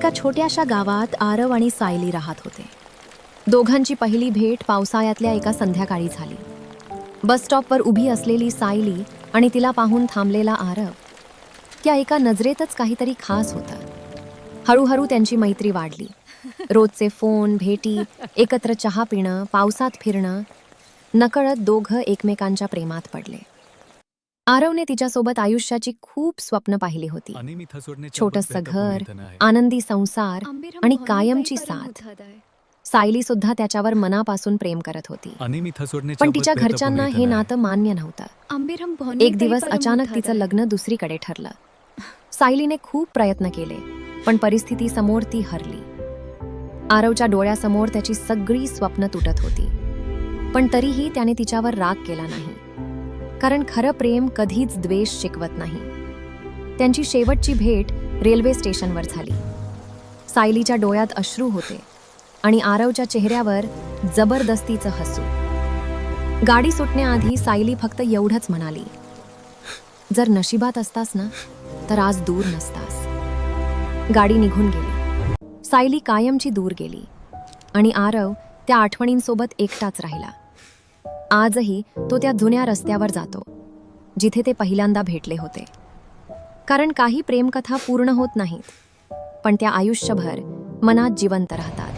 एका छोट्याशा गावात आरव आणि सायली राहत होते. दोघांची पहिली भेट पावसाळ्यातल्या एका संध्याकाळी झाली. बस स्टॉपवर उभी असलेली सायली आणि तिला पाहून थांबलेला आरव, त्या एका नजरेतच काहीतरी खास होतं. हळूहळू त्यांची मैत्री वाढली. रोजचे फोन, भेटी, एकत्र चहा पिणं, पावसात फिरणं, नकळत दोघं एकमेकांच्या प्रेमात पडले. आरवने तिच्यासोबत आयुष्याची खूप स्वप्न पाहिली होती. छोटंसं घर, आनंदी संसार आणि कायमची साथ. सायली सुद्धा त्याच्यावर मनापासून प्रेम करत होती. पण तिच्या घरच्यांना हे नातं मान्य नव्हतं. एक दिवस अचानक तिचं लग्न दुसरीकडे ठरलं. सायलीने खूप प्रयत्न केले, पण परिस्थिती समोर ती हरली. आरवच्या डोळ्यासमोर त्याची सगळी स्वप्न तुटत होती. पण तरीही त्याने तिच्यावर राग केला नाही, कारण खरं प्रेम कधीच द्वेष शिकवत नाही. त्यांची शेवटची भेट रेल्वे स्टेशनवर झाली. सायलीच्या डोळ्यात अश्रू होते आणि आरवच्या चेहऱ्यावर जबरदस्तीचं हसू. गाडी सुटण्याआधी सायली फक्त एवढंच म्हणाली, जर नशिबात असतास ना, तर आज दूर नसतास. गाडी निघून गेली. सायली कायमची दूर गेली आणि आरव त्या आठवणींसोबत एकटाच राहिला. आजही तो त्या जुन्या रस्त्यावर जातो, जिथे ते पहिल्यांदा भेटले होते. कारण काही प्रेमकथा पूर्ण होत नाहीत, पण त्या आयुष्यभर मनात जिवंत राहतात.